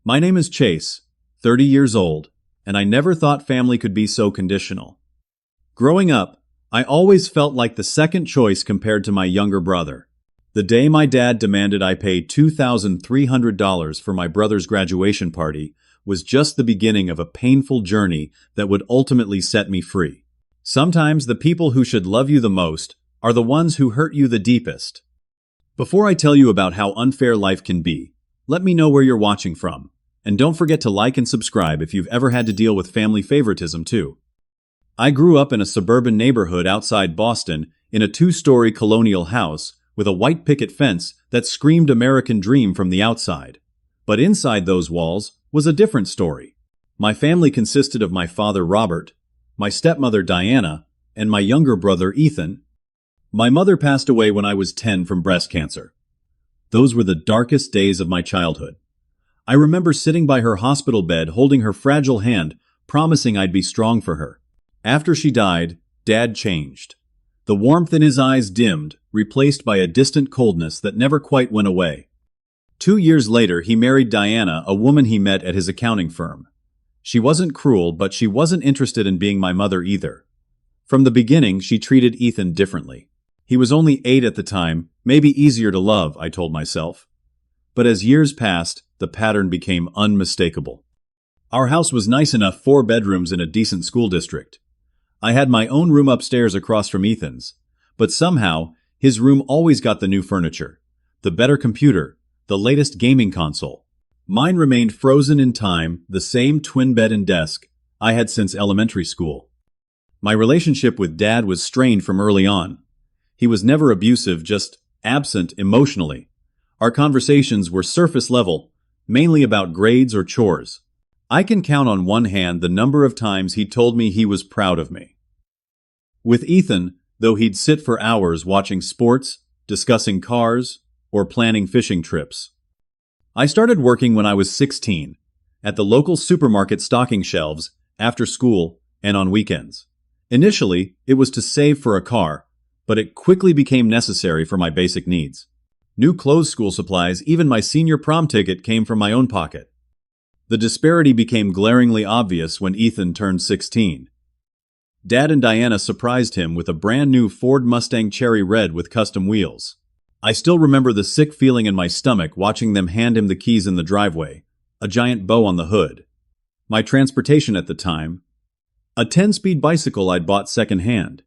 My name is Chase, 30 years old, and I never thought family could be so conditional. Growing up, I always felt like the second choice compared to my younger brother. The day my dad demanded I pay $2,300 for my brother's graduation party was just the beginning of a painful journey that would ultimately set me free. Sometimes the people who should love you the most are the ones who hurt you the deepest. Before I tell you about how unfair life can be, let me know where you're watching from. And don't forget to like and subscribe if you've ever had to deal with family favoritism too. I grew up in a suburban neighborhood outside Boston in a 2-story colonial house with a white picket fence that screamed American dream from the outside. But inside those walls was a different story. My family consisted of my father Robert, my stepmother Diana, and my younger brother Ethan. My mother passed away when I was 10 from breast cancer. Those were the darkest days of my childhood. I remember sitting by her hospital bed holding her fragile hand, promising I'd be strong for her. After she died, Dad changed. The warmth in his eyes dimmed, replaced by a distant coldness that never quite went away. 2 years later, he married Diana, a woman he met at his accounting firm. She wasn't cruel, but she wasn't interested in being my mother either. From the beginning, she treated Ethan differently. He was only 8 at the time, maybe easier to love, I told myself. But as years passed, the pattern became unmistakable. Our house was nice enough, 4 bedrooms in a decent school district. I had my own room upstairs across from Ethan's, but somehow, his room always got the new furniture, the better computer, the latest gaming console. Mine remained frozen in time, the same twin bed and desk I had since elementary school. My relationship with Dad was strained from early on. He was never abusive, just absent emotionally. Our conversations were surface level, mainly about grades or chores. I can count on one hand the number of times he told me he was proud of me. With Ethan, though, he'd sit for hours watching sports, discussing cars, or planning fishing trips. I started working when I was 16, at the local supermarket stocking shelves, after school, and on weekends. Initially, it was to save for a car, but it quickly became necessary for my basic needs. New clothes, school supplies, even my senior prom ticket came from my own pocket. The disparity became glaringly obvious when Ethan turned 16. Dad and Diana surprised him with a brand new Ford Mustang Cherry Red with custom wheels. I still remember the sick feeling in my stomach watching them hand him the keys in the driveway, a giant bow on the hood. My transportation at the time, a 10-speed bicycle I'd bought secondhand.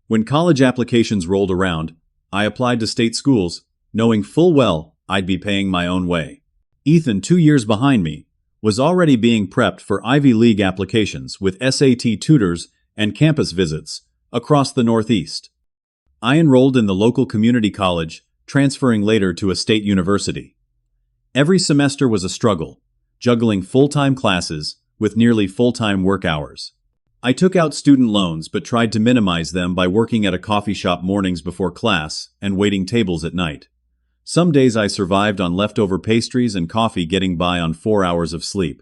When college applications rolled around, I applied to state schools, knowing full well I'd be paying my own way. Ethan, 2 years behind me, was already being prepped for Ivy League applications with SAT tutors and campus visits across the Northeast. I enrolled in the local community college, transferring later to a state university. Every semester was a struggle, juggling full-time classes with nearly full-time work hours. I took out student loans but tried to minimize them by working at a coffee shop mornings before class and waiting tables at night. Some days I survived on leftover pastries and coffee, getting by on 4 hours of sleep.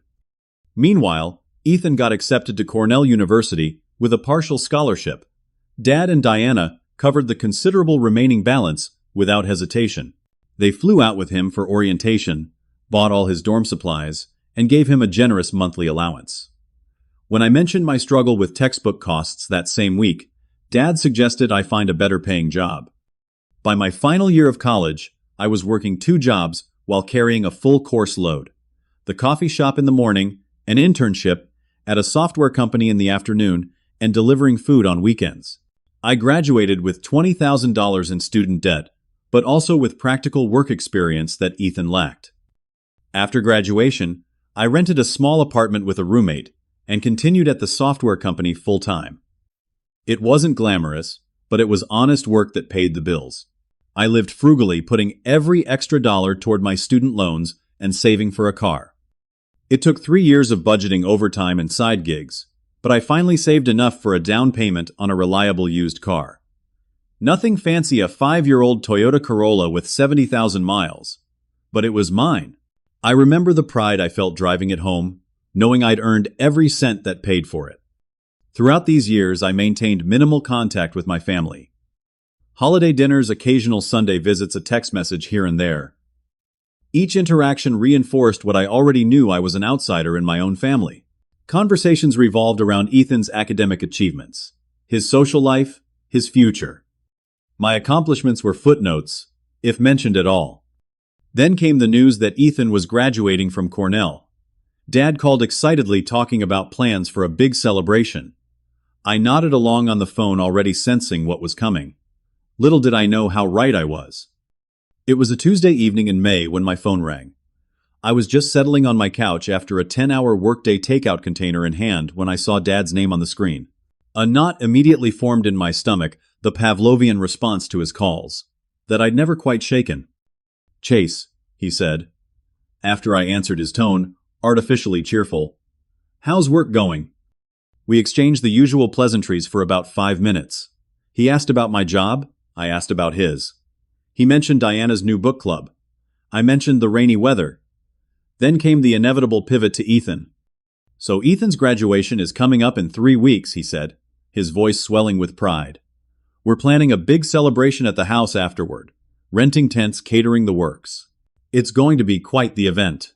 Meanwhile, Ethan got accepted to Cornell University with a partial scholarship. Dad and Diana covered the considerable remaining balance without hesitation. They flew out with him for orientation, bought all his dorm supplies, and gave him a generous monthly allowance. When I mentioned my struggle with textbook costs that same week, Dad suggested I find a better paying job. By my final year of college, I was working 2 jobs while carrying a full course load. The coffee shop in the morning, an internship at a software company in the afternoon, and delivering food on weekends. I graduated with $20,000 in student debt, but also with practical work experience that Ethan lacked. After graduation, I rented a small apartment with a roommate and continued at the software company full-time. It wasn't glamorous, but it was honest work that paid the bills. I lived frugally, putting every extra dollar toward my student loans and saving for a car. It took 3 years of budgeting overtime and side gigs, but I finally saved enough for a down payment on a reliable used car. Nothing fancy, a 5-year-old Toyota Corolla with 70,000 miles, but it was mine. I remember the pride I felt driving it home, knowing I'd earned every cent that paid for it. Throughout these years, I maintained minimal contact with my family. Holiday dinners, occasional Sunday visits, a text message here and there. Each interaction reinforced what I already knew: I was an outsider in my own family. Conversations revolved around Ethan's academic achievements, his social life, his future. My accomplishments were footnotes, if mentioned at all. Then came the news that Ethan was graduating from Cornell. Dad called excitedly, talking about plans for a big celebration. I nodded along on the phone, already sensing what was coming. Little did I know how right I was. It was a Tuesday evening in May when my phone rang. I was just settling on my couch after a 10-hour workday, takeout container in hand, when I saw Dad's name on the screen. A knot immediately formed in my stomach, the Pavlovian response to his calls, that I'd never quite shaken. "Chase," he said, after I answered, his tone artificially cheerful. "How's work going?" We exchanged the usual pleasantries for about 5 minutes. He asked about my job, I asked about his. He mentioned Diana's new book club. I mentioned the rainy weather. Then came the inevitable pivot to Ethan. "So Ethan's graduation is coming up in 3 weeks, he said, his voice swelling with pride. "We're planning a big celebration at the house afterward, renting tents, catering the works. It's going to be quite the event."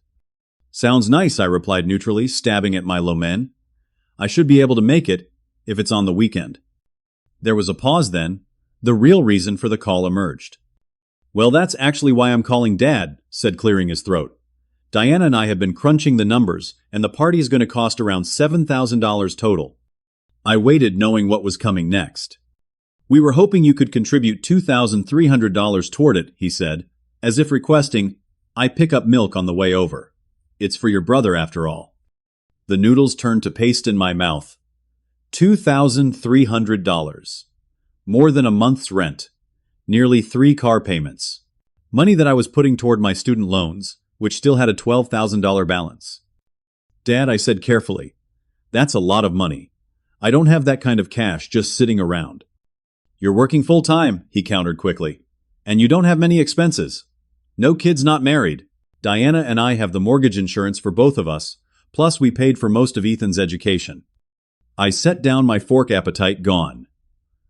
"Sounds nice," I replied neutrally, stabbing at my lomen. "I should be able to make it, if it's on the weekend." There was a pause, then the real reason for the call emerged. "Well, that's actually why I'm calling, Dad," said, clearing his throat. "Diana and I have been crunching the numbers, and the party is going to cost around $7,000 total." I waited, knowing what was coming next. "We were hoping you could contribute $2,300 toward it," he said, as if requesting I pick up milk on the way over. "It's for your brother, after all." The noodles turned to paste in my mouth. $2,300. More than a month's rent. Nearly 3 car payments. Money that I was putting toward my student loans, which still had a $12,000 balance. "Dad," I said carefully, "that's a lot of money. I don't have that kind of cash just sitting around." "You're working full-time," he countered quickly. "And you don't have many expenses. No kids, not married. Diana and I have the mortgage insurance for both of us, plus we paid for most of Ethan's education." I set down my fork, appetite gone.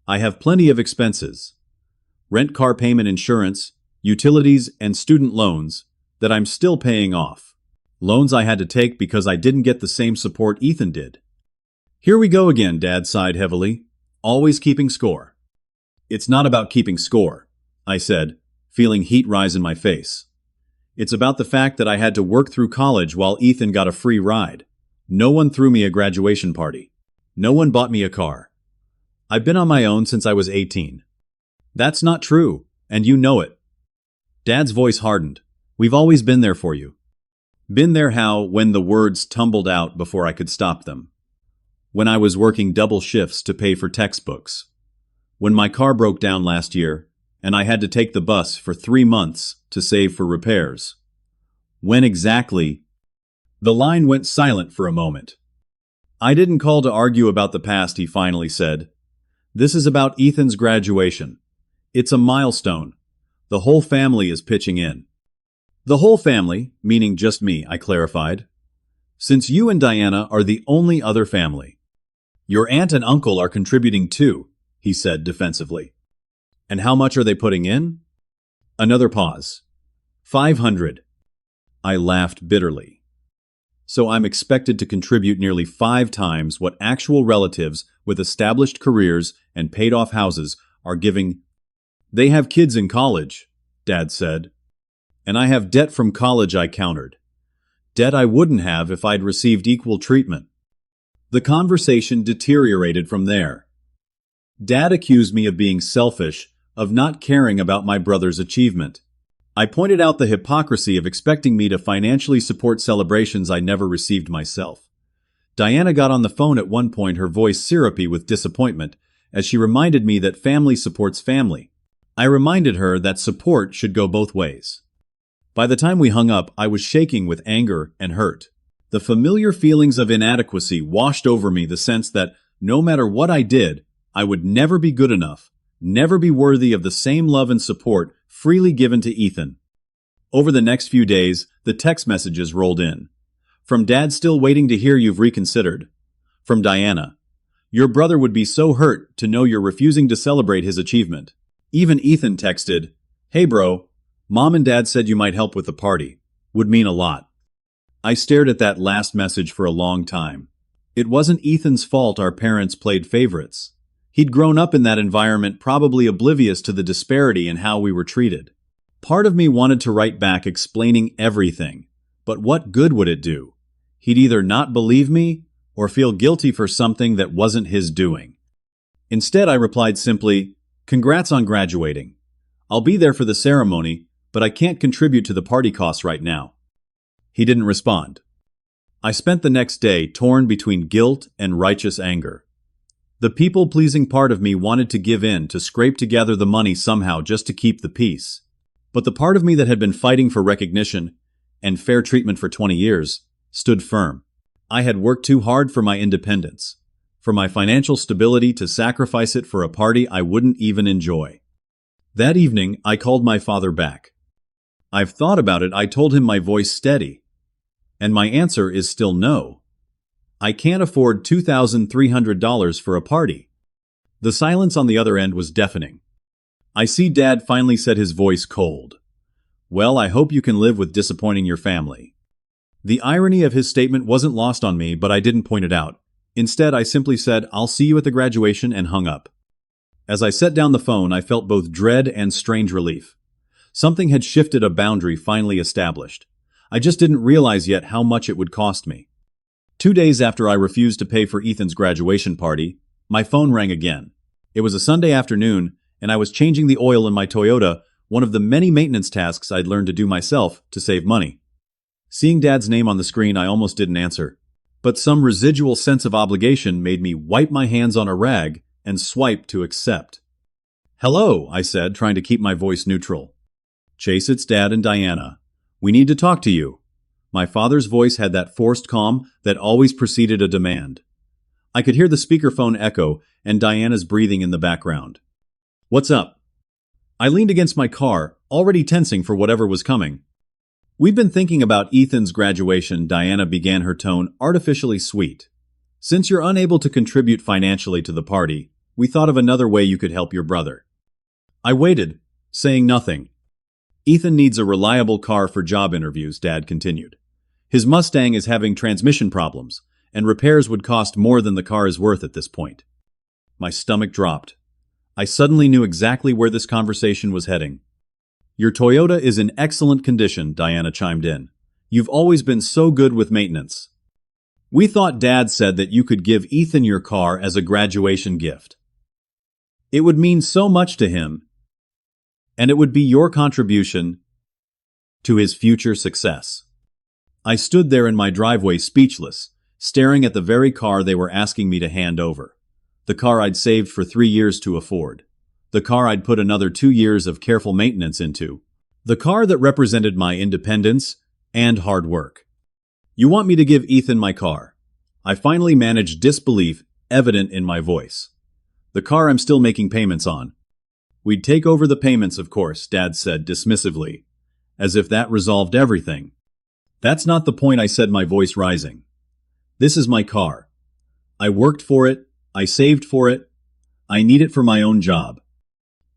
"I have plenty of expenses. Rent, car payment, insurance, utilities, and student loans that I'm still paying off. Loans I had to take because I didn't get the same support Ethan did." "Here we go again," Dad sighed heavily. "Always keeping score." "It's not about keeping score," I said, feeling heat rise in my face. "It's about the fact that I had to work through college while Ethan got a free ride. No one threw me a graduation party. No one bought me a car. I've been on my own since I was 18. "That's not true, and you know it." Dad's voice hardened. "We've always been there for you." Been there how? When the words tumbled out before I could stop them. When I was working double shifts to pay for textbooks. When my car broke down last year, and I had to take the bus for 3 months to save for repairs. When exactly? The line went silent for a moment. "I didn't call to argue about the past," he finally said. "This is about Ethan's graduation. It's a milestone. The whole family is pitching in." "The whole family," meaning just me, I clarified. "Since you and Diana are the only other family." "Your aunt and uncle are contributing too," he said defensively. "And how much are they putting in?" Another pause. 500. I laughed bitterly. "So I'm expected to contribute nearly 5 times what actual relatives with established careers and paid-off houses are giving." "They have kids in college," Dad said. "And I have debt from college," I countered. "Debt I wouldn't have if I'd received equal treatment." The conversation deteriorated from there. Dad accused me of being selfish, of not caring about my brother's achievement. I pointed out the hypocrisy of expecting me to financially support celebrations I never received myself. Diana got on the phone at one point, her voice syrupy with disappointment, as she reminded me that family supports family. I reminded her that support should go both ways. By the time we hung up, I was shaking with anger and hurt. The familiar feelings of inadequacy washed over me, the sense that no matter what I did, I would never be good enough, never be worthy of the same love and support freely given to Ethan. Over the next few days, the text messages rolled in. From Dad, "Still waiting to hear you've reconsidered." From Diana, "Your brother would be so hurt to know you're refusing to celebrate his achievement." Even Ethan texted, "Hey bro, Mom and Dad said you might help with the party. Would mean a lot. I stared at that last message for a long time. It wasn't Ethan's fault our parents played favorites. He'd grown up in that environment, probably oblivious to the disparity in how we were treated. Part of me wanted to write back explaining everything, but what good would it do? He'd either not believe me or feel guilty for something that wasn't his doing. Instead, I replied simply, "Congrats on graduating. I'll be there for the ceremony, but I can't contribute to the party costs right now." He didn't respond. I spent the next day torn between guilt and righteous anger. The people-pleasing part of me wanted to give in, to scrape together the money somehow just to keep the peace. But the part of me that had been fighting for recognition and fair treatment for 20 years stood firm. I had worked too hard for my independence, for my financial stability, to sacrifice it for a party I wouldn't even enjoy. That evening, I called my father back. "I've thought about it," I told him, my voice steady. "And my answer is still no. I can't afford $2,300 for a party." The silence on the other end was deafening. "I see, Dad," finally said, his voice cold. "Well, I hope you can live with disappointing your family." The irony of his statement wasn't lost on me, but I didn't point it out. Instead, I simply said, "I'll see you at the graduation," and hung up. As I set down the phone, I felt both dread and strange relief. Something had shifted, a boundary finally established. I just didn't realize yet how much it would cost me. 2 days after I refused to pay for Ethan's graduation party, my phone rang again. It was a Sunday afternoon, and I was changing the oil in my Toyota, one of the many maintenance tasks I'd learned to do myself to save money. Seeing Dad's name on the screen, I almost didn't answer. But some residual sense of obligation made me wipe my hands on a rag and swipe to accept. "Hello," I said, trying to keep my voice neutral. "Chase, it's Dad and Diana. We need to talk to you." My father's voice had that forced calm that always preceded a demand. I could hear the speakerphone echo and Diana's breathing in the background. "What's up?" I leaned against my car, already tensing for whatever was coming. "We've been thinking about Ethan's graduation," Diana began, her tone artificially sweet. "Since you're unable to contribute financially to the party, we thought of another way you could help your brother." I waited, saying nothing. "Ethan needs a reliable car for job interviews," Dad continued. "His Mustang is having transmission problems, and repairs would cost more than the car is worth at this point." My stomach dropped. I suddenly knew exactly where this conversation was heading. "Your Toyota is in excellent condition," Diana chimed in. "You've always been so good with maintenance." "We thought Dad said that you could give Ethan your car as a graduation gift. It would mean so much to him, and it would be your contribution to his future success." I stood there in my driveway, speechless, staring at the very car they were asking me to hand over. The car I'd saved for 3 years to afford. The car I'd put another 2 years of careful maintenance into. The car that represented my independence and hard work. "You want me to give Ethan my car?" I finally managed disbelief evident in my voice. "The car I'm still making payments on." "We'd take over the payments, of course," Dad said dismissively, as if that resolved everything. "That's not the point," I said, my voice rising. "This is my car. I worked for it. I saved for it. I need it for my own job."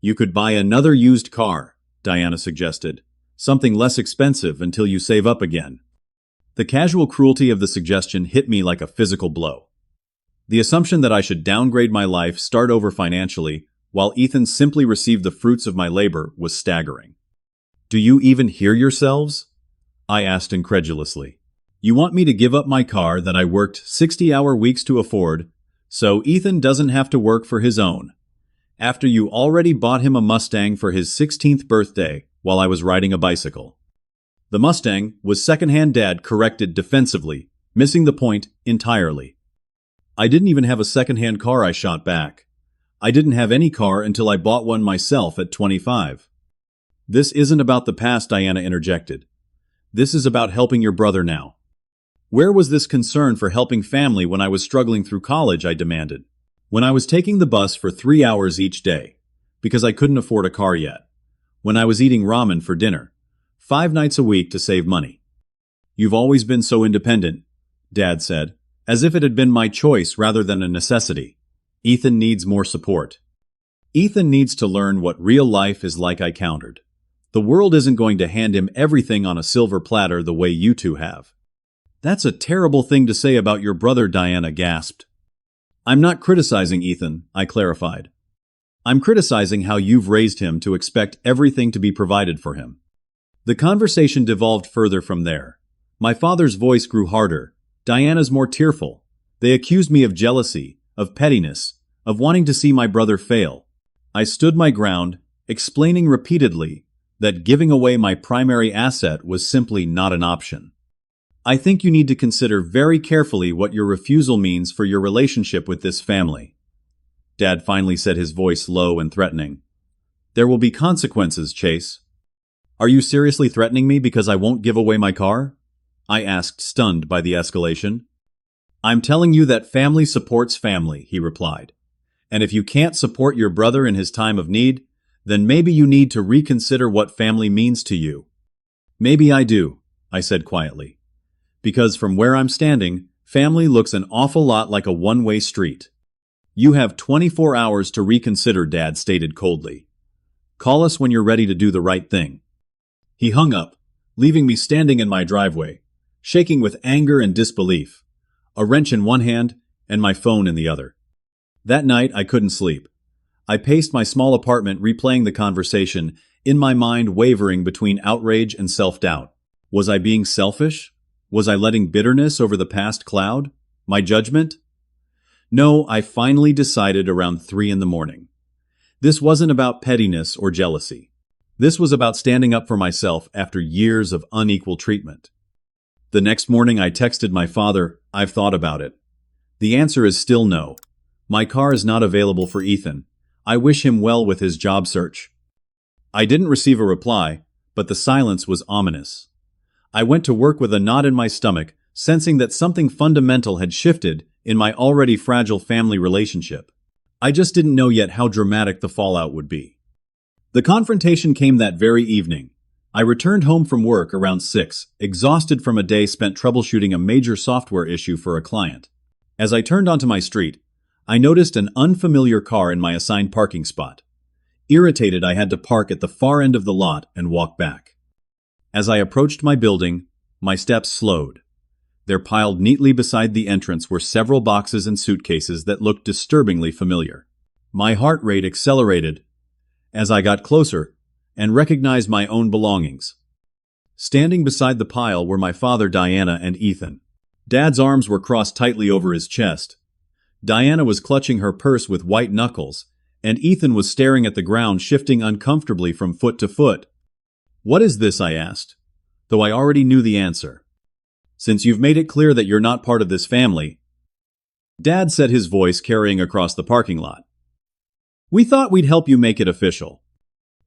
"You could buy another used car," Diana suggested. "Something less expensive until you save up again." The casual cruelty of the suggestion hit me like a physical blow. The assumption that I should downgrade my life, start over financially, while Ethan simply received the fruits of my labor was staggering. "Do you even hear yourselves?" I asked incredulously. "You want me to give up my car that I worked 60-hour weeks to afford, so Ethan doesn't have to work for his own, after you already bought him a Mustang for his 16th birthday while I was riding a bicycle?" "The Mustang was secondhand," Dad corrected defensively, missing the point entirely. "I didn't even have a secondhand car," I shot back. "I didn't have any car until I bought one myself at 25. "This isn't about the past," Diana interjected. "This is about helping your brother now." "Where was this concern for helping family when I was struggling through college?" I demanded. "When I was taking the bus for 3 hours each day, because I couldn't afford a car yet. When I was eating ramen for dinner, 5 nights a week to save money." "You've always been so independent," Dad said, as if it had been my choice rather than a necessity. "Ethan needs more support." "Ethan needs to learn what real life is like," I countered. The world isn't going to hand him everything on a silver platter the way you two have. That's a terrible thing to say about your brother, Diana gasped. I'm not criticizing Ethan, I clarified. I'm criticizing how you've raised him to expect everything to be provided for him. The conversation devolved further from there. My father's voice grew harder, Diana's more tearful. They accused me of jealousy, of pettiness, of wanting to see my brother fail. I stood my ground, explaining repeatedly that giving away my primary asset was simply not an option. I think you need to consider very carefully what your refusal means for your relationship with this family. Dad finally said, his voice low and threatening. There will be consequences, Chase. Are you seriously threatening me because I won't give away my car? I asked, stunned by the escalation. I'm telling you that family supports family, he replied. And if you can't support your brother in his time of need, then maybe you need to reconsider what family means to you. Maybe I do, I said quietly. Because from where I'm standing, family looks an awful lot like a one-way street. You have 24 hours to reconsider, Dad stated coldly. Call us when you're ready to do the right thing. He hung up, leaving me standing in my driveway, shaking with anger and disbelief, a wrench in one hand and my phone in the other. That night, I couldn't sleep. I paced my small apartment, replaying the conversation, in my mind wavering between outrage and self-doubt. Was I being selfish? Was I letting bitterness over the past cloud? My judgment? No, I finally decided around 3 a.m. This wasn't about pettiness or jealousy. This was about standing up for myself after years of unequal treatment. The next morning I texted my father, I've thought about it. The answer is still no. My car is not available for Ethan. I wish him well with his job search. I didn't receive a reply, but the silence was ominous. I went to work with a knot in my stomach, sensing that something fundamental had shifted in my already fragile family relationship. I just didn't know yet how dramatic the fallout would be. The confrontation came that very evening. I returned home from work around 6, exhausted from a day spent troubleshooting a major software issue for a client. As I turned onto my street, I noticed an unfamiliar car in my assigned parking spot. Irritated, I had to park at the far end of the lot and walk back. As I approached my building, my steps slowed. There, piled neatly beside the entrance, were several boxes and suitcases that looked disturbingly familiar. My heart rate accelerated as I got closer and recognized my own belongings. Standing beside the pile were my father, Diana, and Ethan. Dad's arms were crossed tightly over his chest. Diana was clutching her purse with white knuckles, and Ethan was staring at the ground, shifting uncomfortably from foot to foot. What is this? I asked, though I already knew the answer. Since you've made it clear that you're not part of this family, Dad said, his voice carrying across the parking lot. We thought we'd help you make it official.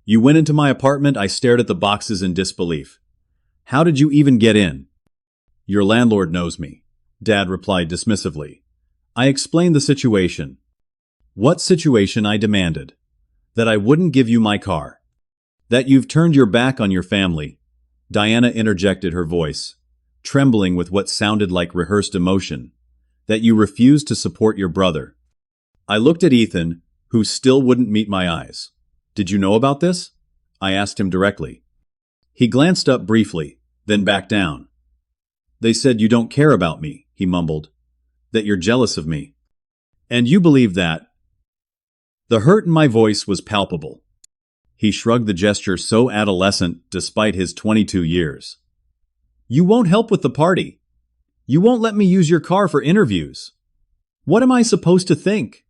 You went into my apartment. I stared at the boxes in disbelief. How did you even get in? Your landlord knows me, Dad replied dismissively. I explained the situation. What situation? I demanded. That I wouldn't give you my car. That you've turned your back on your family, Diana interjected, her voice trembling with what sounded like rehearsed emotion. That you refused to support your brother. I looked at Ethan, who still wouldn't meet my eyes. Did you know about this? I asked him directly. He glanced up briefly, then back down. They said you don't care about me, he mumbled. That you're jealous of me. And you believe that? The hurt in my voice was palpable. He shrugged, the gesture so adolescent despite his 22 years. You won't help with the party. You won't let me use your car for interviews. What am I supposed to think?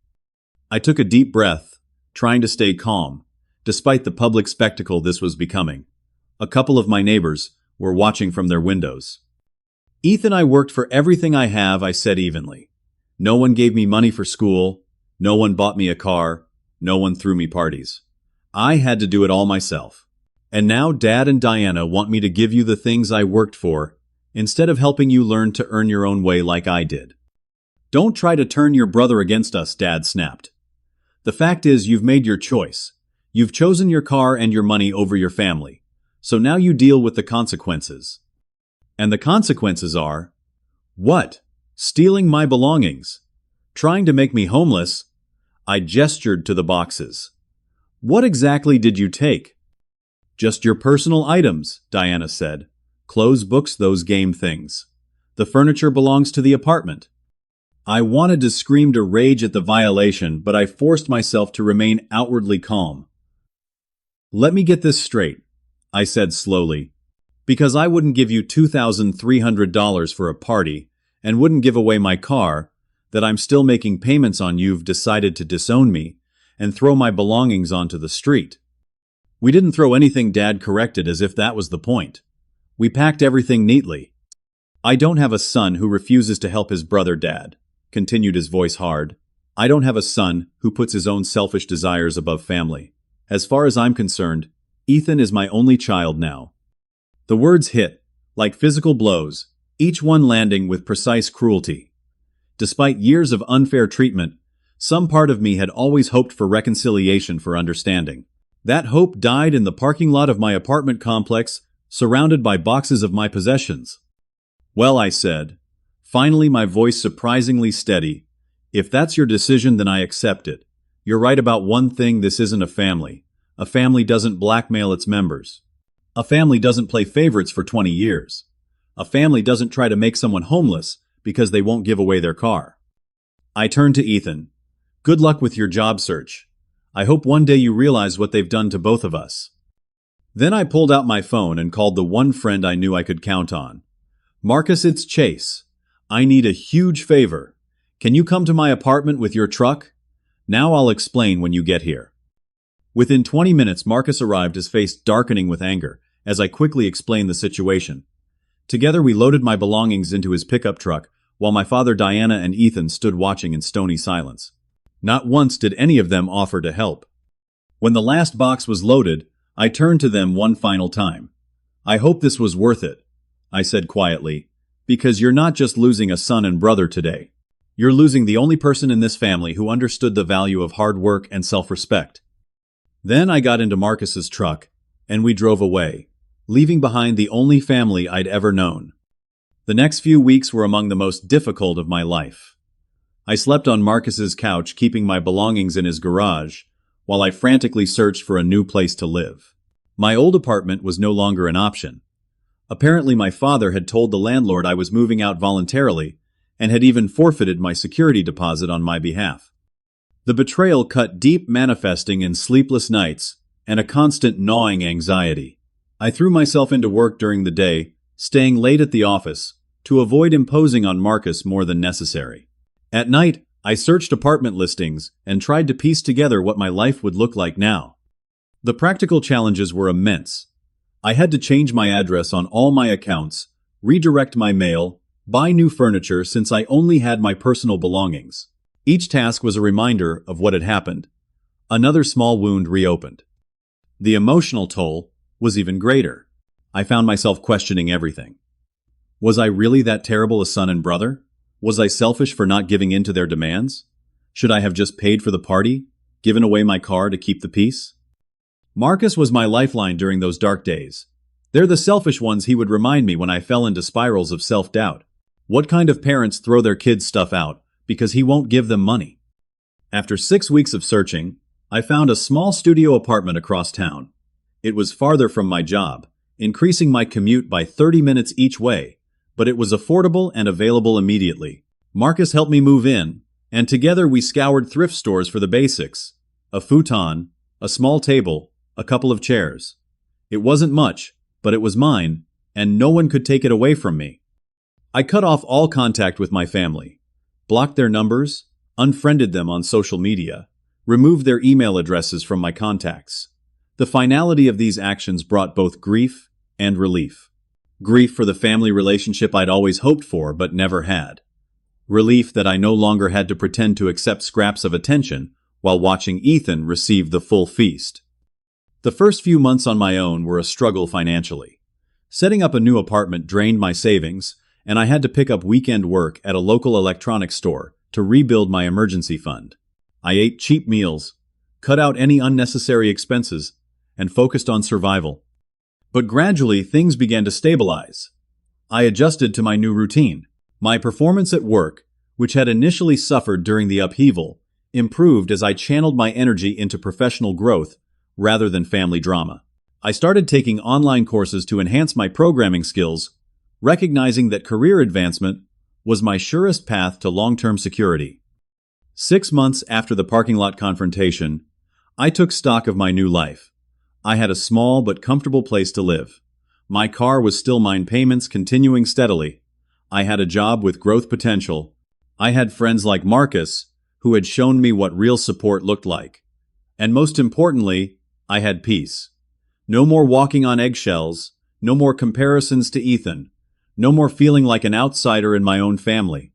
I took a deep breath, trying to stay calm, despite the public spectacle this was becoming. A couple of my neighbors were watching from their windows. Ethan, I worked for everything I have, I said evenly. No one gave me money for school. No one bought me a car. No one threw me parties. I had to do it all myself. And now Dad and Diana want me to give you the things I worked for, instead of helping you learn to earn your own way like I did. Don't try to turn your brother against us, Dad snapped. The fact is, you've made your choice. You've chosen your car and your money over your family. So now you deal with the consequences. And the consequences are... What? Stealing my belongings. Trying to make me homeless. I gestured to the boxes. What exactly did you take? Just your personal items, Diana said. Clothes, books, those game things. The furniture belongs to the apartment. I wanted to scream to rage at the violation, but I forced myself to remain outwardly calm. Let me get this straight, I said slowly. Because I wouldn't give you $2,300 for a party and wouldn't give away my car, that I'm still making payments on, you've decided to disown me and throw my belongings onto the street. We didn't throw anything, Dad corrected, as if that was the point. We packed everything neatly. I don't have a son who refuses to help his brother, Dad, continued, his voice hard. I don't have a son who puts his own selfish desires above family. As far as I'm concerned, Ethan is my only child now. The words hit, like physical blows, each one landing with precise cruelty. Despite years of unfair treatment, some part of me had always hoped for reconciliation, for understanding. That hope died in the parking lot of my apartment complex, surrounded by boxes of my possessions. Well, I said, finally, my voice surprisingly steady, if that's your decision, then I accept it. You're right about one thing, this isn't a family. A family doesn't blackmail its members. A family doesn't play favorites for 20 years. A family doesn't try to make someone homeless because they won't give away their car. I turned to Ethan. Good luck with your job search. I hope one day you realize what they've done to both of us. Then I pulled out my phone and called the one friend I knew I could count on. Marcus, it's Chase. I need a huge favor. Can you come to my apartment with your truck? Now I'll explain when you get here. Within 20 minutes, Marcus arrived, his face darkening with anger, as I quickly explained the situation. Together we loaded my belongings into his pickup truck, while my father, Diana, and Ethan stood watching in stony silence. Not once did any of them offer to help. When the last box was loaded, I turned to them one final time. I hope this was worth it, I said quietly, because you're not just losing a son and brother today. You're losing the only person in this family who understood the value of hard work and self-respect. Then I got into Marcus's truck, and we drove away, leaving behind the only family I'd ever known. The next few weeks were among the most difficult of my life. I slept on Marcus's couch, keeping my belongings in his garage, while I frantically searched for a new place to live. My old apartment was no longer an option. Apparently my father had told the landlord I was moving out voluntarily, and had even forfeited my security deposit on my behalf. The betrayal cut deep, manifesting in sleepless nights and a constant gnawing anxiety. I threw myself into work during the day, staying late at the office, to avoid imposing on Marcus more than necessary. At night, I searched apartment listings and tried to piece together what my life would look like now. The practical challenges were immense. I had to change my address on all my accounts, redirect my mail, buy new furniture since I only had my personal belongings. Each task was a reminder of what had happened. Another small wound reopened. The emotional toll was even greater. I found myself questioning everything. Was I really that terrible a son and brother? Was I selfish for not giving in to their demands? Should I have just paid for the party, given away my car to keep the peace? Marcus was my lifeline during those dark days. They're the selfish ones, he would remind me when I fell into spirals of self-doubt. What kind of parents throw their kids' stuff out because he won't give them money? After 6 weeks of searching, I found a small studio apartment across town. It was farther from my job, increasing my commute by 30 minutes each way, but it was affordable and available immediately. Marcus helped me move in, and together we scoured thrift stores for the basics: a futon, a small table, a couple of chairs. It wasn't much, but it was mine, and no one could take it away from me. I cut off all contact with my family, blocked their numbers, unfriended them on social media, removed their email addresses from my contacts. The finality of these actions brought both grief and relief. Grief for the family relationship I'd always hoped for but never had. Relief that I no longer had to pretend to accept scraps of attention while watching Ethan receive the full feast. The first few months on my own were a struggle financially. Setting up a new apartment drained my savings, and I had to pick up weekend work at a local electronics store to rebuild my emergency fund. I ate cheap meals, cut out any unnecessary expenses, and focused on survival. But gradually, things began to stabilize. I adjusted to my new routine. My performance at work, which had initially suffered during the upheaval, improved as I channeled my energy into professional growth rather than family drama. I started taking online courses to enhance my programming skills, recognizing that career advancement was my surest path to long-term security. 6 months after the parking lot confrontation, I took stock of my new life. I had a small but comfortable place to live. My car was still mine, payments continuing steadily. I had a job with growth potential. I had friends like Marcus, who had shown me what real support looked like. And most importantly, I had peace. No more walking on eggshells, no more comparisons to Ethan, no more feeling like an outsider in my own family.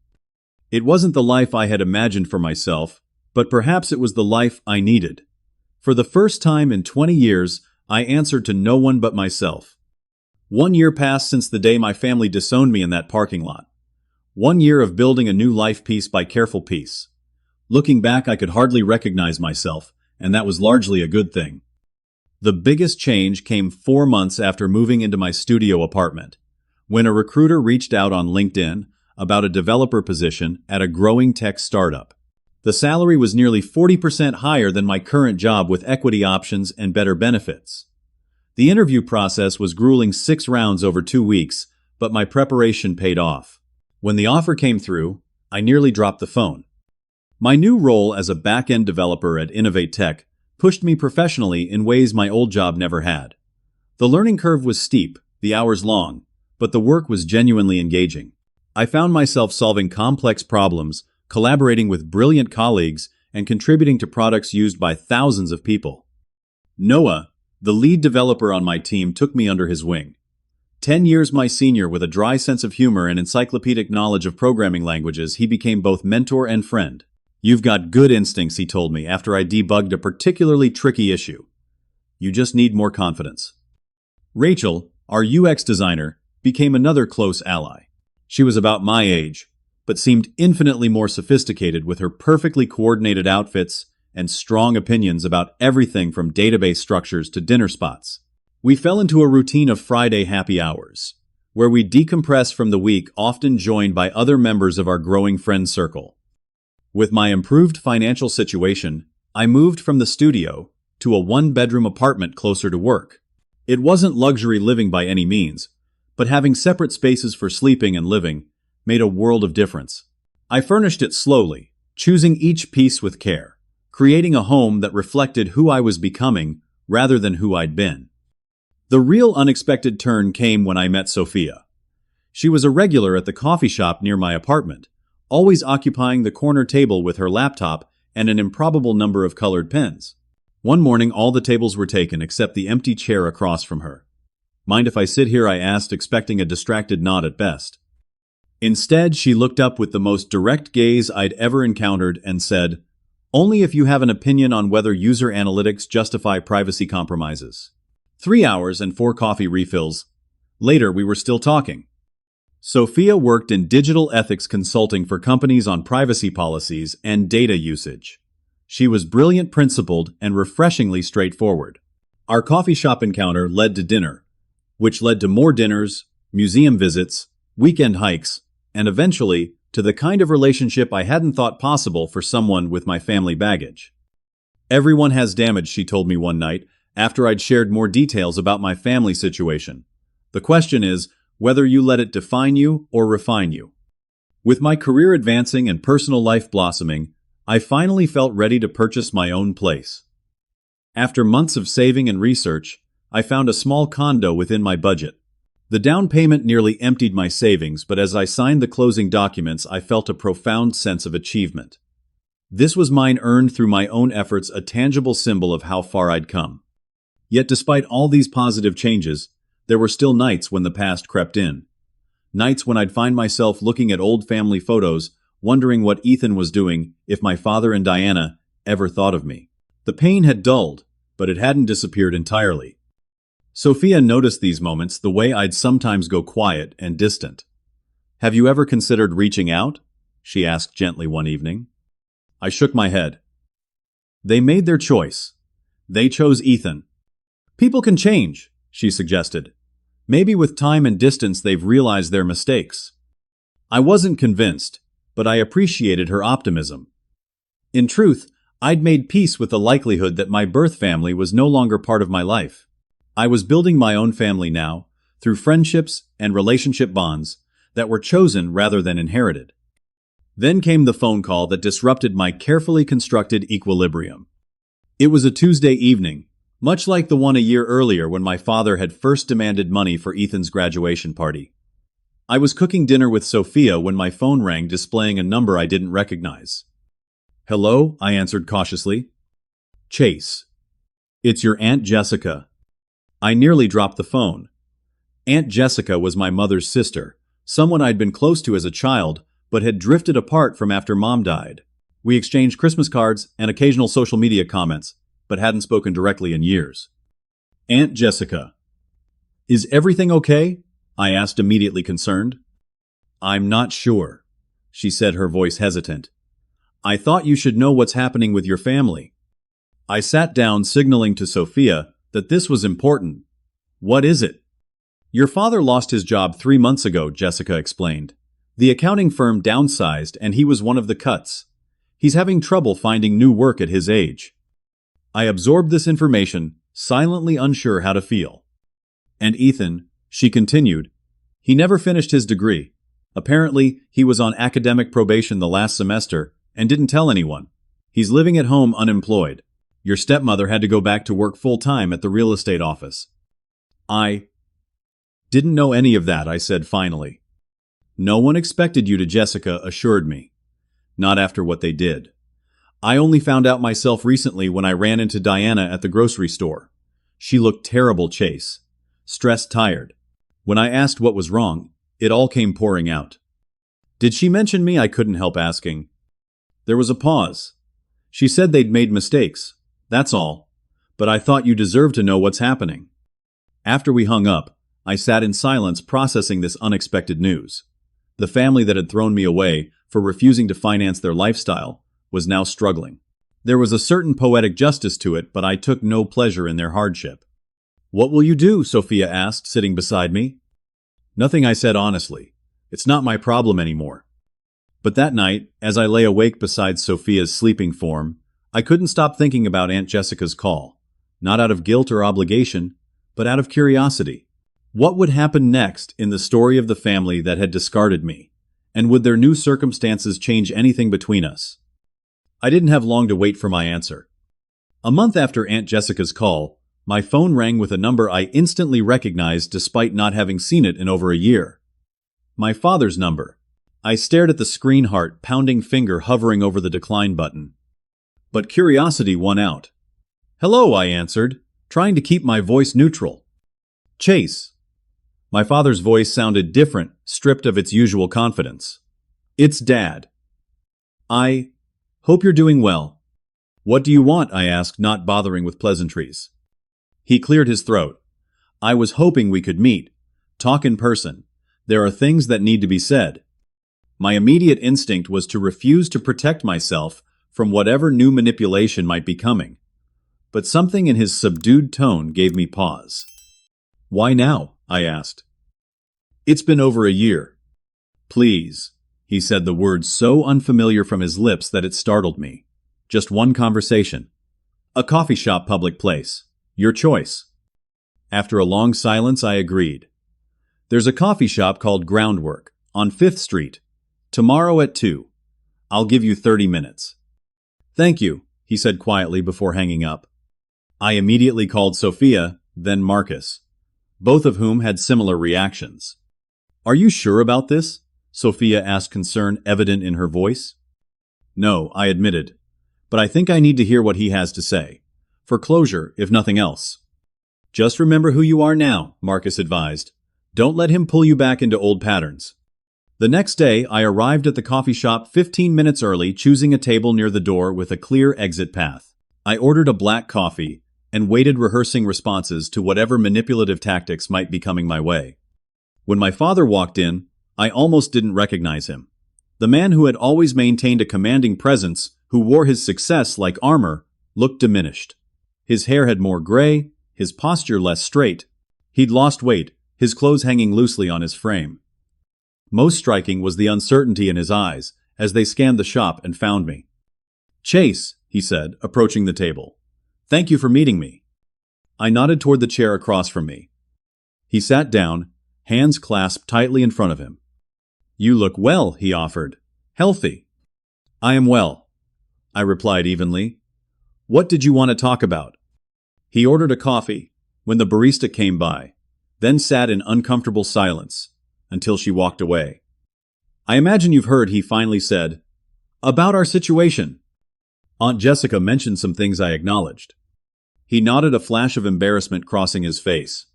It wasn't the life I had imagined for myself, but perhaps it was the life I needed. For the first time in 20 years, I answered to no one but myself. 1 year passed since the day my family disowned me in that parking lot. 1 year of building a new life piece by careful piece. Looking back, I could hardly recognize myself, and that was largely a good thing. The biggest change came 4 months after moving into my studio apartment, when a recruiter reached out on LinkedIn about a developer position at a growing tech startup. The salary was nearly 40% higher than my current job with equity options and better benefits. The interview process was grueling, 6 rounds over 2 weeks, but my preparation paid off. When the offer came through, I nearly dropped the phone. My new role as a back-end developer at Innovate Tech pushed me professionally in ways my old job never had. The learning curve was steep, the hours long, but the work was genuinely engaging. I found myself solving complex problems, collaborating with brilliant colleagues, and contributing to products used by thousands of people. Noah, the lead developer on my team, took me under his wing. 10 years my senior with a dry sense of humor and encyclopedic knowledge of programming languages, he became both mentor and friend. "You've got good instincts," he told me after I debugged a particularly tricky issue. "You just need more confidence." Rachel, our UX designer, became another close ally. She was about my age, but seemed infinitely more sophisticated with her perfectly coordinated outfits and strong opinions about everything from database structures to dinner spots. We fell into a routine of Friday happy hours, where we decompress from the week, often joined by other members of our growing friend circle. With my improved financial situation, I moved from the studio to a 1-bedroom apartment closer to work. It wasn't luxury living by any means, but having separate spaces for sleeping and living made a world of difference. I furnished it slowly, choosing each piece with care, creating a home that reflected who I was becoming rather than who I'd been. The real unexpected turn came when I met Sophia. She was a regular at the coffee shop near my apartment, always occupying the corner table with her laptop and an improbable number of colored pens. One morning, all the tables were taken except the empty chair across from her. "Mind if I sit here?" I asked, expecting a distracted nod at best. Instead, she looked up with the most direct gaze I'd ever encountered and said, "Only if you have an opinion on whether user analytics justify privacy compromises." 3 hours and 4 coffee refills later, we were still talking. Sophia worked in digital ethics consulting for companies on privacy policies and data usage. She was brilliant, principled, and refreshingly straightforward. Our coffee shop encounter led to dinner, which led to more dinners, museum visits, weekend hikes, and eventually to the kind of relationship I hadn't thought possible for someone with my family baggage. "Everyone has damage," she told me one night, after I'd shared more details about my family situation. "The question is whether you let it define you or refine you." With my career advancing and personal life blossoming, I finally felt ready to purchase my own place. After months of saving and research, I found a small condo within my budget. The down payment nearly emptied my savings, but as I signed the closing documents, I felt a profound sense of achievement. This was mine, earned through my own efforts, a tangible symbol of how far I'd come. Yet despite all these positive changes, there were still nights when the past crept in. Nights when I'd find myself looking at old family photos, wondering what Ethan was doing, if my father and Diana ever thought of me. The pain had dulled, but it hadn't disappeared entirely. Sophia noticed these moments, the way I'd sometimes go quiet and distant. "Have you ever considered reaching out?" she asked gently one evening. I shook my head. "They made their choice. They chose Ethan." "People can change," she suggested. "Maybe with time and distance they've realized their mistakes." I wasn't convinced, but I appreciated her optimism. In truth, I'd made peace with the likelihood that my birth family was no longer part of my life. I was building my own family now, through friendships and relationship bonds that were chosen rather than inherited. Then came the phone call that disrupted my carefully constructed equilibrium. It was a Tuesday evening, much like the one a year earlier when my father had first demanded money for Ethan's graduation party. I was cooking dinner with Sophia when my phone rang, displaying a number I didn't recognize. "Hello," I answered cautiously. "Chase. It's your Aunt Jessica." I nearly dropped the phone. Aunt Jessica was my mother's sister, someone I'd been close to as a child, but had drifted apart from after Mom died. We exchanged Christmas cards and occasional social media comments, but hadn't spoken directly in years. "Aunt Jessica. Is everything okay?" I asked, immediately concerned. "I'm not sure," she said, her voice hesitant. "I thought you should know what's happening with your family." I sat down, signaling to Sophia that this was important. "What is it?" "Your father lost his job 3 months ago," Jessica explained. "The accounting firm downsized and he was one of the cuts. He's having trouble finding new work at his age." I absorbed this information, silently unsure how to feel. "And Ethan," she continued, "he never finished his degree. Apparently, he was on academic probation the last semester and didn't tell anyone. He's living at home unemployed. Your stepmother had to go back to work full-time at the real estate office." "I didn't know any of that," I said finally. "No one expected you to," Jessica assured me. "Not after what they did. I only found out myself recently when I ran into Diana at the grocery store. She looked terrible, Chase. Stressed, tired. When I asked what was wrong, it all came pouring out." "Did she mention me?" I couldn't help asking. There was a pause. "She said they'd made mistakes. That's all. But I thought you deserved to know what's happening." After we hung up, I sat in silence, processing this unexpected news. The family that had thrown me away for refusing to finance their lifestyle was now struggling. There was a certain poetic justice to it, but I took no pleasure in their hardship. "What will you do?" Sophia asked, sitting beside me. "Nothing," I said honestly. "It's not my problem anymore." But that night, as I lay awake beside Sophia's sleeping form, I couldn't stop thinking about Aunt Jessica's call, not out of guilt or obligation, but out of curiosity. What would happen next in the story of the family that had discarded me? And would their new circumstances change anything between us? I didn't have long to wait for my answer. A month after Aunt Jessica's call, my phone rang with a number I instantly recognized despite not having seen it in over a year. My father's number. I stared at the screen, heart pounding, finger hovering over the decline button. But curiosity won out. "Hello," I answered, trying to keep my voice neutral. "Chase." My father's voice sounded different, stripped of its usual confidence. "It's Dad. I hope you're doing well." "What do you want?" I asked, not bothering with pleasantries. He cleared his throat. "I was hoping we could meet. Talk in person. There are things that need to be said." My immediate instinct was to refuse to protect myself from whatever new manipulation might be coming. But something in his subdued tone gave me pause. "Why now?" I asked. "It's been over a year." "Please," he said, the words so unfamiliar from his lips that it startled me. "Just one conversation. A coffee shop, public place. Your choice." After a long silence, I agreed. "There's a coffee shop called Groundwork on 5th Street. Tomorrow at 2. I'll give you 30 minutes. "Thank you," he said quietly before hanging up. I immediately called Sophia, then Marcus, both of whom had similar reactions. "Are you sure about this?" Sophia asked, concern evident in her voice. "No," I admitted, "but I think I need to hear what he has to say. For closure, if nothing else." "Just remember who you are now," Marcus advised. "Don't let him pull you back into old patterns." The next day, I arrived at the coffee shop 15 minutes early, choosing a table near the door with a clear exit path. I ordered a black coffee and waited, rehearsing responses to whatever manipulative tactics might be coming my way. When my father walked in, I almost didn't recognize him. The man who had always maintained a commanding presence, who wore his success like armor, looked diminished. His hair had more gray, his posture less straight. He'd lost weight, his clothes hanging loosely on his frame. Most striking was the uncertainty in his eyes as they scanned the shop and found me. "Chase," he said, approaching the table. "Thank you for meeting me." I nodded toward the chair across from me. He sat down, hands clasped tightly in front of him. You look well, he offered. Healthy. I am well, I replied evenly. What did you want to talk about? He ordered a coffee when the barista came by, then sat in uncomfortable silence until she walked away. I imagine you've heard, he finally said. About our situation. Aunt Jessica mentioned some things I acknowledged. He nodded, a flash of embarrassment crossing his face.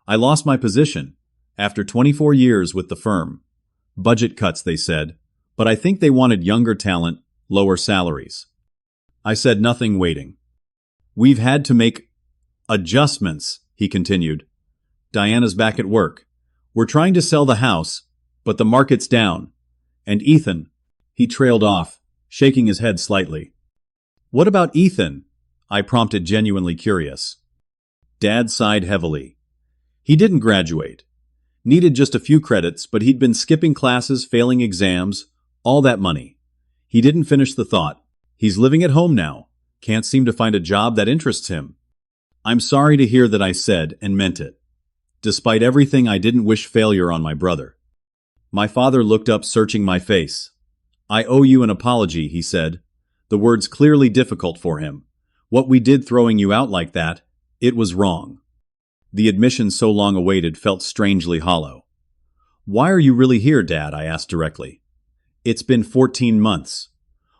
I lost my position after 24 years with the firm. Budget cuts, they said, but I think they wanted younger talent, lower salaries. I said nothing, waiting. We've had to make adjustments, he continued. Diana's back at work. We're trying to sell the house, but the market's down. And Ethan, he trailed off, shaking his head slightly. What about Ethan? I prompted, genuinely curious. Dad sighed heavily. He didn't graduate. Needed just a few credits, but he'd been skipping classes, failing exams, all that money. He didn't finish the thought. He's living at home now. Can't seem to find a job that interests him. I'm sorry to hear that, I said, and meant it. Despite everything, I didn't wish failure on my brother. My father looked up, searching my face. I owe you an apology, he said, the words clearly difficult for him. What we did, throwing you out like that, it was wrong. The admission so long awaited felt strangely hollow. Why are you really here, Dad? I asked directly. It's been 14 months.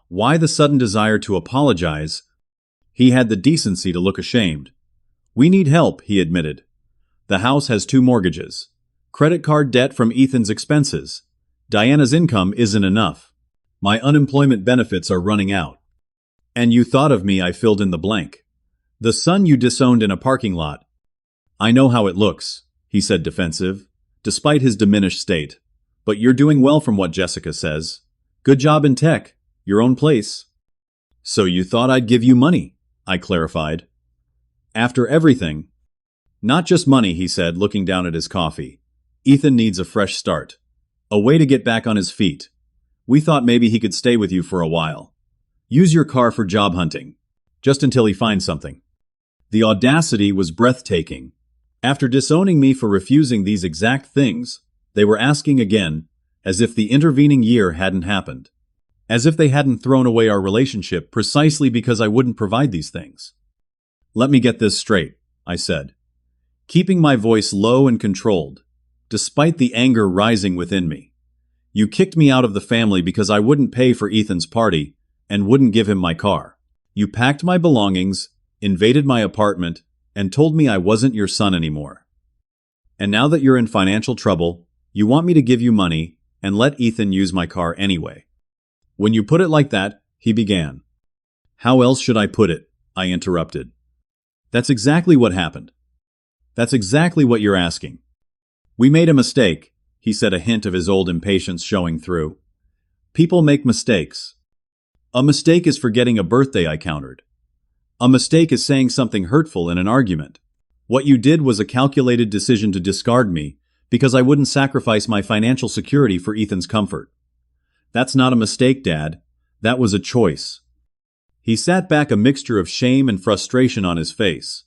Why the sudden desire to apologize? He had the decency to look ashamed. We need help, he admitted. The house has 2 mortgages. Credit card debt from Ethan's expenses. Diana's income isn't enough. My unemployment benefits are running out. And you thought of me, I filled in the blank. The son you disowned in a parking lot. I know how it looks, he said, defensive, despite his diminished state. But you're doing well from what Jessica says. Good job in tech, your own place. So you thought I'd give you money, I clarified. After everything. Not just money, he said, looking down at his coffee. Ethan needs a fresh start. A way to get back on his feet. We thought maybe he could stay with you for a while. Use your car for job hunting. Just until he finds something. The audacity was breathtaking. After disowning me for refusing these exact things, they were asking again, as if the intervening year hadn't happened. As if they hadn't thrown away our relationship precisely because I wouldn't provide these things. Let me get this straight, I said, keeping my voice low and controlled, despite the anger rising within me. You kicked me out of the family because I wouldn't pay for Ethan's party and wouldn't give him my car. You packed my belongings, invaded my apartment, and told me I wasn't your son anymore. And now that you're in financial trouble, you want me to give you money and let Ethan use my car anyway. When you put it like that, he began. How else should I put it? I interrupted. That's exactly what happened. That's exactly what you're asking. We made a mistake, he said, a hint of his old impatience showing through. People make mistakes. A mistake is forgetting a birthday, I countered. A mistake is saying something hurtful in an argument. What you did was a calculated decision to discard me because I wouldn't sacrifice my financial security for Ethan's comfort. That's not a mistake, Dad. That was a choice. He sat back, a mixture of shame and frustration on his face.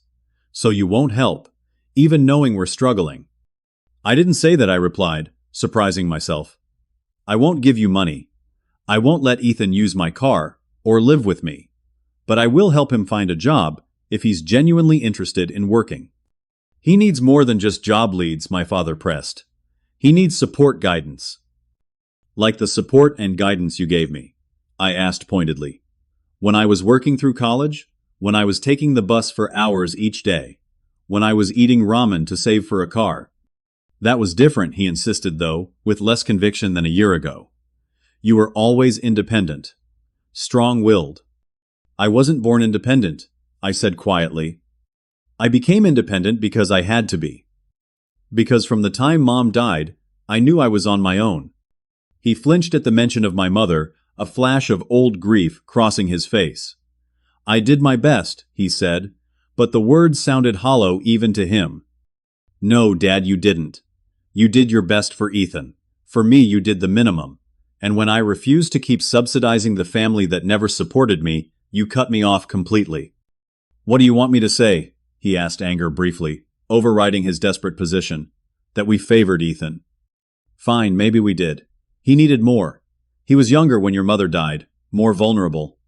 So you won't help, even knowing we're struggling. I didn't say that, I replied, surprising myself. I won't give you money. I won't let Ethan use my car or live with me. But I will help him find a job if he's genuinely interested in working. He needs more than just job leads, my father pressed. He needs support, guidance. Like the support and guidance you gave me, I asked pointedly. When I was working through college, when I was taking the bus for hours each day, when I was eating ramen to save for a car. That was different, he insisted, though, with less conviction than a year ago. You were always independent, strong-willed. I wasn't born independent, I said quietly. I became independent because I had to be. Because from the time Mom died, I knew I was on my own. He flinched at the mention of my mother, a flash of old grief crossing his face. I did my best, he said, but the words sounded hollow even to him. No, Dad, you didn't. You did your best for Ethan. For me, you did the minimum. And when I refused to keep subsidizing the family that never supported me, you cut me off completely. What do you want me to say? he asked, anger briefly, overriding his desperate position. That we favored Ethan. Fine, maybe we did. He needed more. He was younger when your mother died, more vulnerable.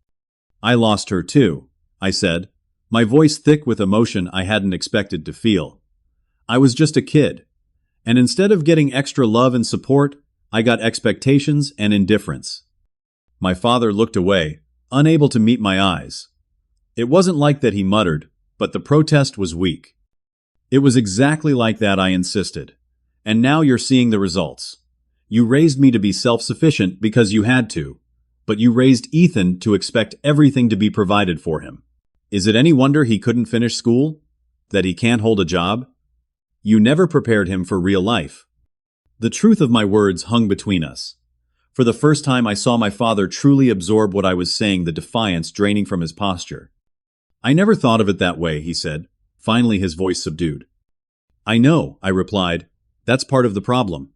I lost her too, I said, my voice thick with emotion I hadn't expected to feel. I was just a kid, and instead of getting extra love and support, I got expectations and indifference. My father looked away, unable to meet my eyes. It wasn't like that, he muttered, but the protest was weak. It was exactly like that, I insisted. And now you're seeing the results. You raised me to be self-sufficient because you had to, but you raised Ethan to expect everything to be provided for him. Is it any wonder he couldn't finish school? That he can't hold a job? You never prepared him for real life. The truth of my words hung between us. For the first time I saw my father truly absorb what I was saying, the defiance draining from his posture. I never thought of it that way, he said, finally his voice subdued. I know, I replied. That's part of the problem.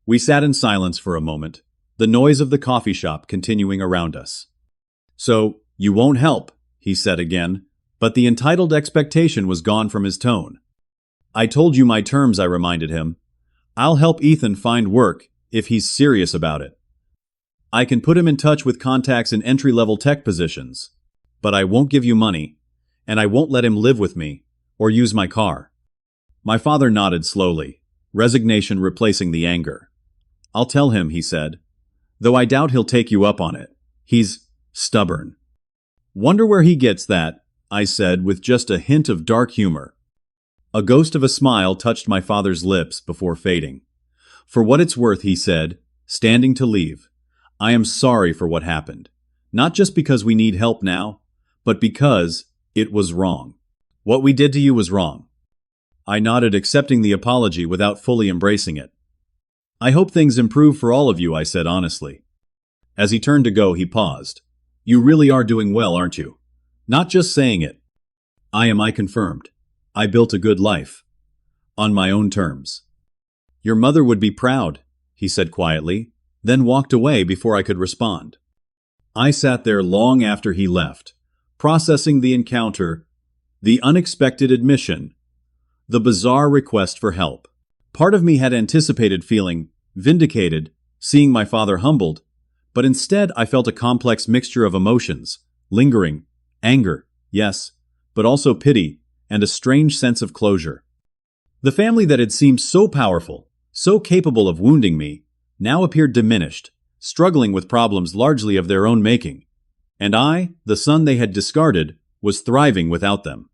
We sat in silence for a moment, the noise of the coffee shop continuing around us. So, you won't help, he said again, but the entitled expectation was gone from his tone. I told you my terms, I reminded him. I'll help Ethan find work if he's serious about it. I can put him in touch with contacts in entry-level tech positions, but I won't give you money, and I won't let him live with me or use my car. My father nodded slowly, resignation replacing the anger. I'll tell him, he said, though I doubt he'll take you up on it. He's stubborn. Wonder where he gets that, I said with just a hint of dark humor. A ghost of a smile touched my father's lips before fading. For what it's worth, he said, standing to leave, I am sorry for what happened. Not just because we need help now, but because it was wrong. What we did to you was wrong. I nodded, accepting the apology without fully embracing it. I hope things improve for all of you, I said honestly. As he turned to go, he paused. You really are doing well, aren't you? Not just saying it. I confirmed. I built a good life. On my own terms. Your mother would be proud, he said quietly, then walked away before I could respond. I sat there long after he left, processing the encounter, the unexpected admission, the bizarre request for help. Part of me had anticipated feeling vindicated, seeing my father humbled, but instead I felt a complex mixture of emotions, lingering, anger, yes, but also pity and a strange sense of closure. The family that had seemed so powerful, so capable of wounding me, now appeared diminished, struggling with problems largely of their own making. And I, the son they had discarded, was thriving without them.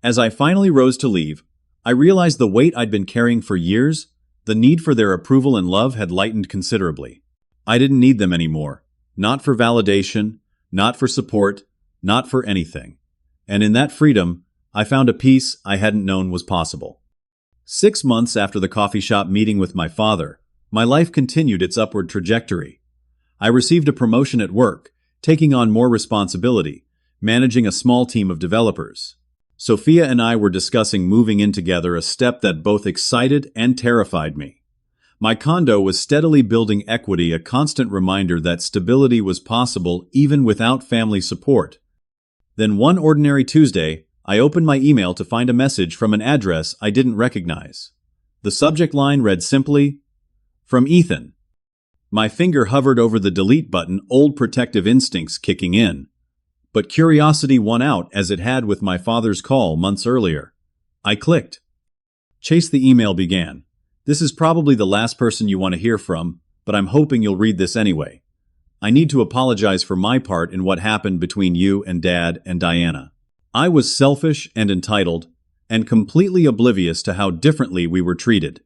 As I finally rose to leave, I realized the weight I'd been carrying for years, the need for their approval and love had lightened considerably. I didn't need them anymore. Not for validation, not for support, not for anything. And in that freedom, I found a peace I hadn't known was possible. 6 months after the coffee shop meeting with my father, my life continued its upward trajectory. I received a promotion at work, taking on more responsibility, managing a small team of developers. Sophia and I were discussing moving in together, a step that both excited and terrified me. My condo was steadily building equity, a constant reminder that stability was possible even without family support. Then one ordinary Tuesday, I opened my email to find a message from an address I didn't recognize. The subject line read simply, "From Ethan." My finger hovered over the delete button, old protective instincts kicking in. But curiosity won out as it had with my father's call months earlier. I clicked. Chase, the email began. This is probably the last person you want to hear from, but I'm hoping you'll read this anyway. I need to apologize for my part in what happened between you and Dad and Diana. I was selfish and entitled, and completely oblivious to how differently we were treated.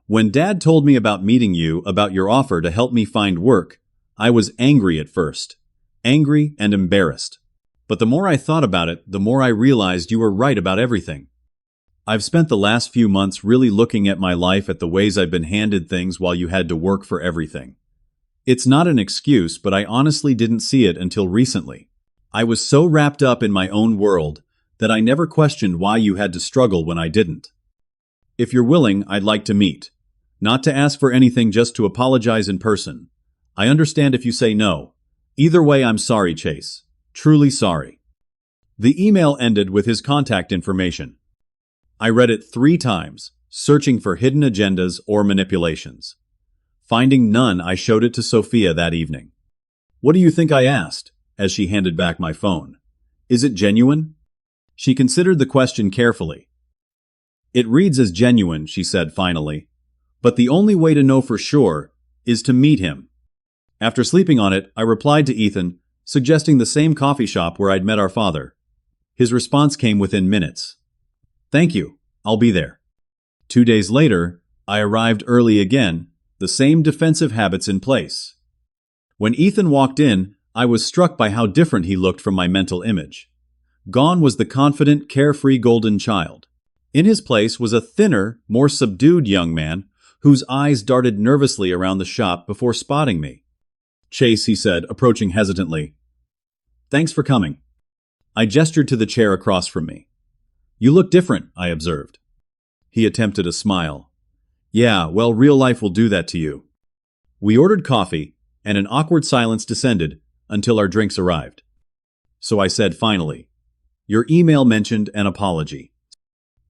When Dad told me about meeting you, about your offer to help me find work, I was angry at first. Angry and embarrassed. But the more I thought about it, the more I realized you were right about everything. I've spent the last few months really looking at my life, at the ways I've been handed things while you had to work for everything. It's not an excuse, but I honestly didn't see it until recently. I was so wrapped up in my own world that I never questioned why you had to struggle when I didn't. If you're willing, I'd like to meet. Not to ask for anything, just to apologize in person. I understand if you say no. Either way, I'm sorry, Chase. Truly sorry. The email ended with his contact information. I read it 3 times, searching for hidden agendas or manipulations. Finding none, I showed it to Sophia that evening. "What do you think?" I asked, as she handed back my phone. "Is it genuine?" She considered the question carefully. "It reads as genuine," she said finally. "But the only way to know for sure is to meet him." After sleeping on it, I replied to Ethan, suggesting the same coffee shop where I'd met our father. His response came within minutes. "Thank you, I'll be there." 2 days later, I arrived early again, the same defensive habits in place. When Ethan walked in, I was struck by how different he looked from my mental image. Gone was the confident, carefree golden child. In his place was a thinner, more subdued young man whose eyes darted nervously around the shop before spotting me. "Chase," he said, approaching hesitantly. "Thanks for coming." I gestured to the chair across from me. "You look different," I observed. He attempted a smile. "Yeah, well, real life will do that to you." We ordered coffee, and an awkward silence descended until our drinks arrived. So I said finally, "Your email mentioned an apology."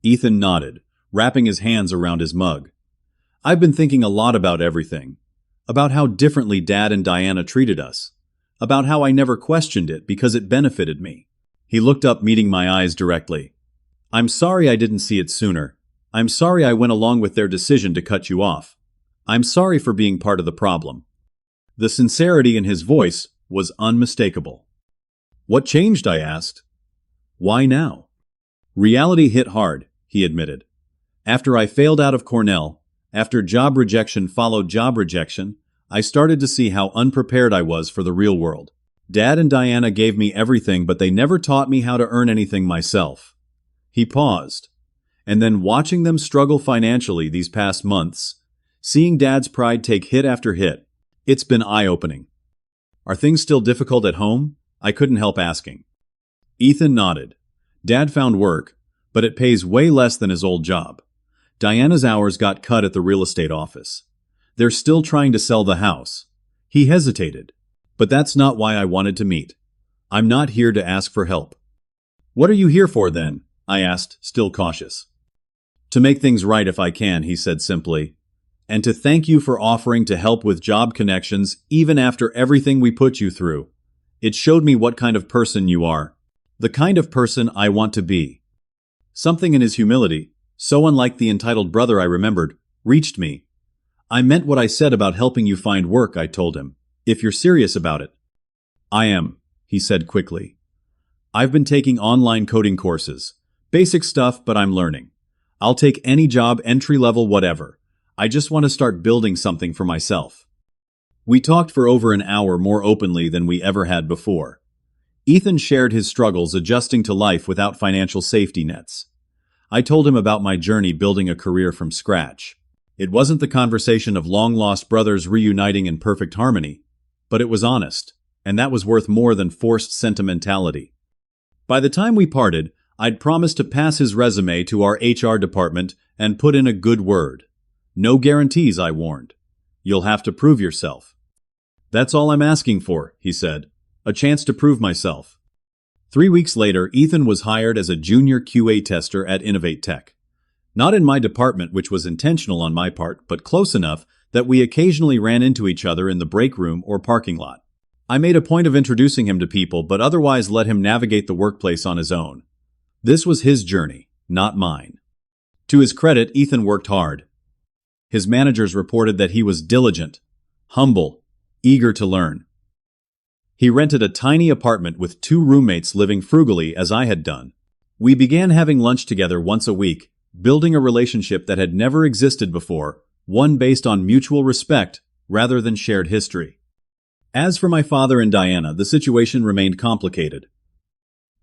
Ethan nodded, wrapping his hands around his mug. "I've been thinking a lot about everything. About how differently Dad and Diana treated us. About how I never questioned it because it benefited me." He looked up, meeting my eyes directly. "I'm sorry I didn't see it sooner. I'm sorry I went along with their decision to cut you off. I'm sorry for being part of the problem." The sincerity in his voice was unmistakable. "What changed?" I asked. "Why now?" "Reality hit hard," he admitted. "After I failed out of Cornell, after job rejection followed job rejection, I started to see how unprepared I was for the real world. Dad and Diana gave me everything, but they never taught me how to earn anything myself." He paused. "And then watching them struggle financially these past months, seeing Dad's pride take hit after hit, it's been eye-opening." "Are things still difficult at home?" I couldn't help asking. Ethan nodded. "Dad found work, but it pays way less than his old job. Diana's hours got cut at the real estate office. They're still trying to sell the house." He hesitated. "But that's not why I wanted to meet. I'm not here to ask for help." "What are you here for then?" I asked, still cautious. "To make things right if I can," he said simply. "And to thank you for offering to help with job connections even after everything we put you through. It showed me what kind of person you are. The kind of person I want to be." Something in his humility, so unlike the entitled brother I remembered, reached me. "I meant what I said about helping you find work," I told him, "if you're serious about it." "I am," he said quickly. "I've been taking online coding courses. Basic stuff, but I'm learning. I'll take any job, entry level, whatever. I just want to start building something for myself." We talked for over an hour, more openly than we ever had before. Ethan shared his struggles adjusting to life without financial safety nets. I told him about my journey building a career from scratch. It wasn't the conversation of long-lost brothers reuniting in perfect harmony, but it was honest, and that was worth more than forced sentimentality. By the time we parted, I'd promised to pass his resume to our HR department and put in a good word. "No guarantees," I warned. "You'll have to prove yourself." "That's all I'm asking for," he said. "A chance to prove myself." 3 weeks later, Ethan was hired as a junior QA tester at Innovate Tech. Not in my department, which was intentional on my part, but close enough that we occasionally ran into each other in the break room or parking lot. I made a point of introducing him to people, but otherwise let him navigate the workplace on his own. This was his journey, not mine. To his credit, Ethan worked hard. His managers reported that he was diligent, humble, eager to learn. He rented a tiny apartment with 2 roommates living frugally as I had done. We began having lunch together once a week, building a relationship that had never existed before, one based on mutual respect rather than shared history. As for my father and Diana, the situation remained complicated.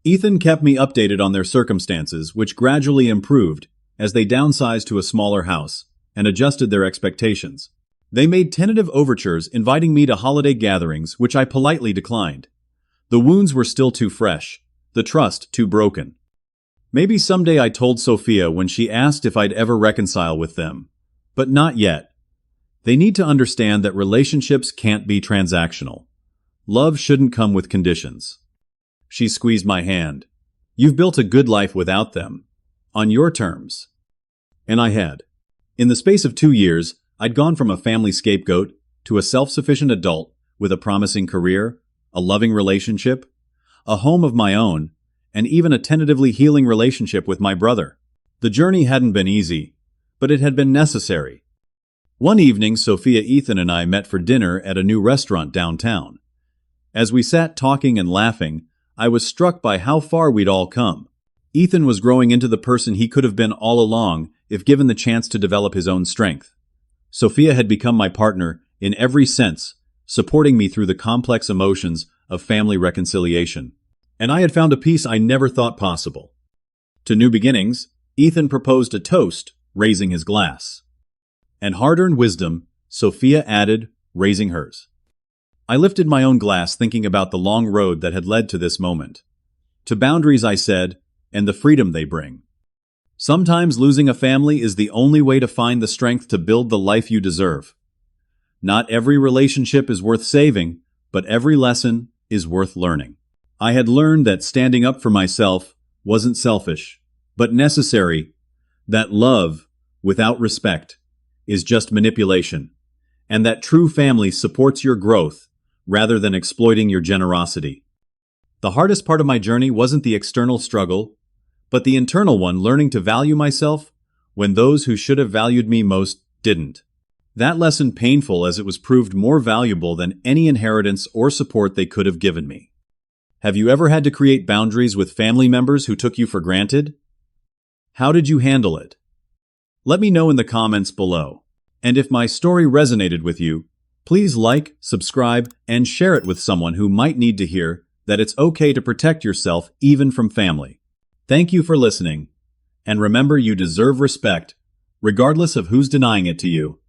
Ethan kept me updated on their circumstances, which gradually improved as they downsized to a smaller house and adjusted their expectations. They made tentative overtures inviting me to holiday gatherings, which I politely declined. The wounds were still too fresh, the trust too broken. Maybe someday, I told Sophia when she asked if I'd ever reconcile with them. But not yet. They need to understand that relationships can't be transactional. Love shouldn't come with conditions. She squeezed my hand. You've built a good life without them, on your terms. And I had. In the space of 2 years, I'd gone from a family scapegoat to a self-sufficient adult with a promising career, a loving relationship, a home of my own, and even a tentatively healing relationship with my brother. The journey hadn't been easy, but it had been necessary. One evening, Sophia, Ethan, and I met for dinner at a new restaurant downtown. As we sat talking and laughing, I was struck by how far we'd all come. Ethan was growing into the person he could have been all along if given the chance to develop his own strength. Sophia had become my partner in every sense, supporting me through the complex emotions of family reconciliation. And I had found a peace I never thought possible. To new beginnings, Ethan proposed a toast, raising his glass. And hard-earned wisdom, Sophia added, raising hers. I lifted my own glass, thinking about the long road that had led to this moment. To boundaries, I said, and the freedom they bring. Sometimes losing a family is the only way to find the strength to build the life you deserve. Not every relationship is worth saving, but every lesson is worth learning. I had learned that standing up for myself wasn't selfish, but necessary, that love, without respect, is just manipulation, and that true family supports your growth rather than exploiting your generosity. The hardest part of my journey wasn't the external struggle, but the internal one, learning to value myself when those who should have valued me most didn't. That lesson, painful as it was, proved more valuable than any inheritance or support they could have given me. Have you ever had to create boundaries with family members who took you for granted? How did you handle it? Let me know in the comments below. And if my story resonated with you, please like, subscribe, and share it with someone who might need to hear that it's okay to protect yourself even from family. Thank you for listening. And remember, you deserve respect, regardless of who's denying it to you.